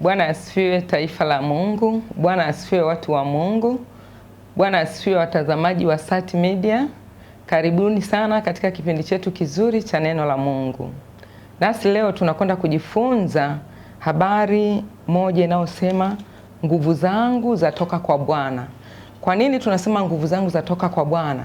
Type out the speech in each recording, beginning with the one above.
Bwana asifiwe taifa la Mungu. Bwana asifiwe watu wa Mungu. Bwana asifiwe watazamaji wa Sat Media. Karibuni sana katika kipindi chetu kizuri cha neno la Mungu. Nasi leo tunakwenda kujifunza habari moja inayosema nguvu zangu zatoka kwa Bwana. Kwa nini tunasema nguvu zangu zatoka kwa Bwana?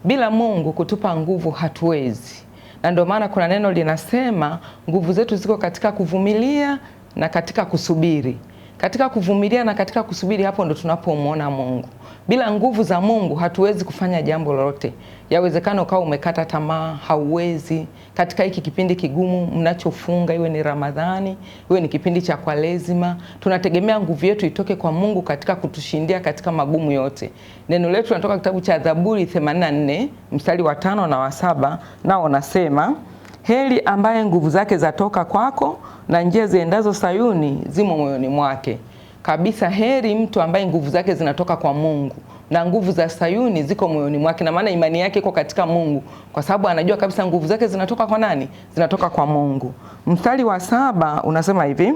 Bila Mungu kutupa nguvu hatuwezi. Na ndio maana kuna neno linasema nguvu zetu ziko katika kuvumilia na katika kusubiri. Katika kuvumilia na katika kusubiri, hapo ndo tunapomwona Mungu. Bila nguvu za Mungu hatuwezi kufanya jambo lolote. Yawezekana ukawa umekata tamaa, hauwezi. Katika hiki kipindi kigumu mnachofunga, iwe ni Ramadhani, iwe ni kipindi cha Kwaresima, tunategemea nguvu yetu itoke kwa Mungu katika kutushindia katika magumu yote. Neno letu linatoka kitabu cha Zaburi 84 mstari wa 5 na wa 7, nao nasema, heri ambaye nguvu zake zatoka kwako na njia ziendazo Sayuni zimo moyoni mwake. Kabisa, heri mtu ambaye nguvu zake zinatoka kwa Mungu na nguvu za Sayuni ziko moyoni mwake, na maana imani yake iko katika Mungu, kwa sababu anajua kabisa nguvu zake zinatoka kwa nani? Zinatoka kwa Mungu. Mstari wa 7 unasema hivi,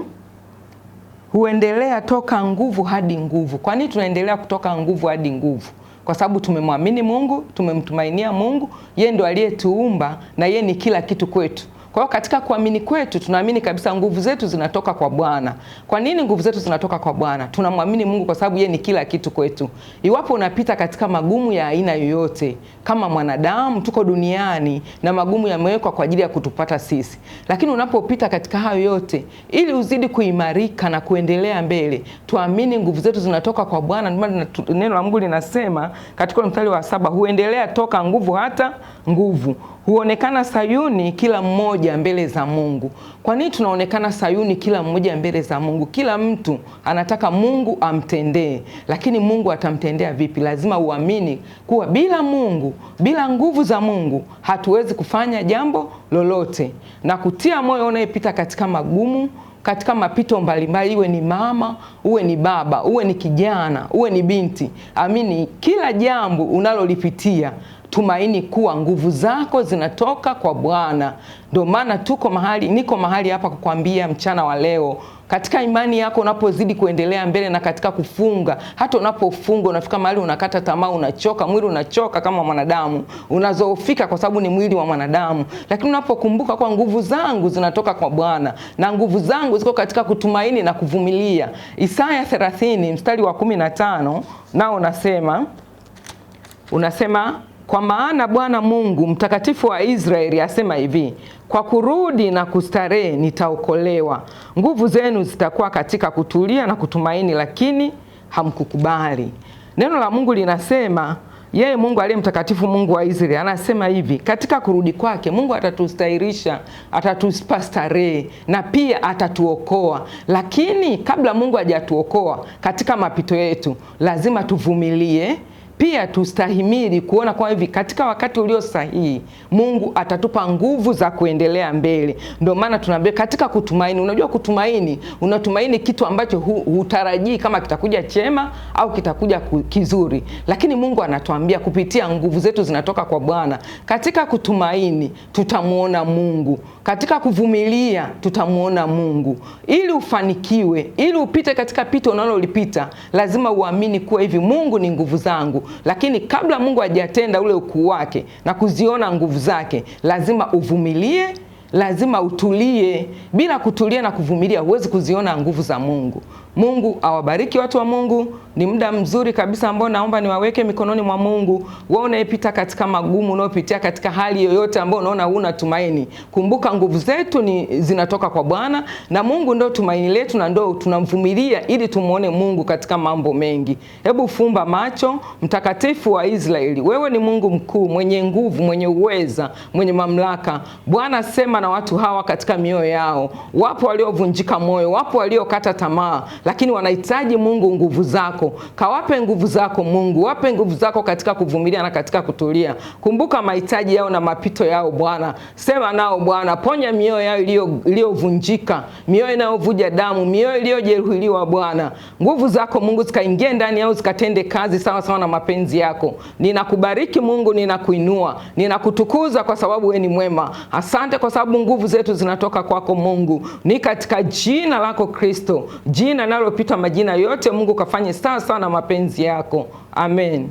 huendelea toka nguvu hadi nguvu. Kwa nini tunaendelea kutoka nguvu hadi nguvu? Kwa sababu tumemwamini Mungu, tumemtumainia Mungu, yeye ndo aliyetuumba na yeye ni kila kitu kwetu. Kwa hiyo katika kuamini kwetu tunaamini kabisa nguvu zetu zinatoka kwa Bwana. Kwa nini nguvu zetu zinatoka kwa Bwana? Tunamwamini Mungu kwa sababu yeye ni kila kitu kwetu. Iwapo unapita katika magumu ya aina yoyote, kama mwanadamu tuko duniani na magumu yamewekwa kwa ajili ya kutupata sisi. Lakini unapopita katika hayo yote, ili uzidi kuimarika na kuendelea mbele, tuamini nguvu zetu zinatoka kwa Bwana. Ndio maana neno la Mungu linasema katika mstari wa 7, huendelea toka nguvu hata nguvu. Huonekana Sayuni kila mmoja mbele za Mungu. Kwa nini tunaonekana Sayuni kila mmoja mbele za Mungu? Kila mtu anataka Mungu amtendee, lakini Mungu atamtendea vipi? Lazima uamini kuwa bila Mungu, bila nguvu za Mungu hatuwezi kufanya jambo lolote. Na kutia moyo unayepita katika magumu, katika mapito mbalimbali, iwe ni mama, uwe ni baba, uwe ni kijana, uwe ni binti. Amini kila jambo unalolipitia, tumaini kuwa nguvu zako zinatoka kwa Bwana. Ndio maana niko mahali hapa kukwambia mchana wa leo, katika imani yako unapozidi kuendelea mbele na katika kufunga, hata unapofunga unafika mahali unakata tamaa, unachoka, mwili unachoka kama mwanadamu, unazoofika kwa sababu ni mwili wa mwanadamu. Lakini unapokumbuka kwa nguvu zangu zinatoka kwa Bwana na nguvu zangu ziko katika kutumaini na kuvumilia. Isaya 30 mstari wa 15 nao unasema, kwa maana Bwana Mungu mtakatifu wa Israeli asema hivi, kwa kurudi na kustarehe nitaokolewa. Nguvu zenu zitakuwa katika kutulia na kutumaini, lakini hamkukubali. Neno la Mungu linasema, yeye Mungu aliye mtakatifu, Mungu wa Israeli anasema hivi, katika kurudi kwake Mungu atatustahirisha, atatupa starehe na pia atatuokoa. Lakini kabla Mungu hajatuokoa katika mapito yetu, lazima tuvumilie, pia tustahimili kuona kwa hivi katika wakati ulio sahihi Mungu atatupa nguvu za kuendelea mbele. Ndio maana tunaambia katika kutumaini. Unajua kutumaini, unatumaini kitu ambacho hutarajii kama kitakuja chema au kitakuja kizuri. Lakini Mungu anatuambia kupitia nguvu zetu zinatoka kwa Bwana. Katika kutumaini tutamuona Mungu. Katika kuvumilia tutamuona Mungu. Ili ufanikiwe, ili upite katika pito unalolipita, lazima uamini kuwa hivi Mungu ni nguvu zangu. Lakini kabla Mungu hajatenda ule ukuu wake na kuziona nguvu zake, lazima uvumilie, lazima utulie. Bila kutulia na kuvumilia huwezi kuziona nguvu za Mungu. Mungu awabariki watu wa Mungu. Ni muda mzuri kabisa ambao naomba niwaweke mikononi mwa Mungu. Wewe unayepita katika magumu, unayopitia katika hali yoyote ambayo unaona huna tumaini, kumbuka nguvu zetu zinatoka kwa Bwana, na Mungu ndio tumaini letu, na ndio tunamvumilia ili tumuone Mungu katika mambo mengi. Hebu fumba macho. Mtakatifu wa Israeli, wewe ni Mungu mkuu, mwenye nguvu, mwenye uweza, mwenye mamlaka. Bwana, sema na watu hawa katika mioyo yao. Wapo waliovunjika moyo, wapo waliokata tamaa, lakini wanahitaji Mungu nguvu zako. Kawape nguvu zako Mungu, wape nguvu zako katika kuvumilia na katika kutulia. Kumbuka mahitaji yao na mapito yao Bwana. Sema nao Bwana, ponya mioyo yao iliyovunjika, mioyo inayovuja damu, mioyo iliyojeruhiwa Bwana. Nguvu zako Mungu zikaingie ndani yao, zikatende kazi sawa sawa na mapenzi yako. Ninakubariki Mungu, ninakuinua, ninakutukuza kwa sababu wewe ni mwema. Asante kwa sababu nguvu zetu zinatoka kwako Mungu. Ni katika jina lako Kristo, jina linalopita majina yote Mungu, kafanye sawa sawa na mapenzi yako. Amen.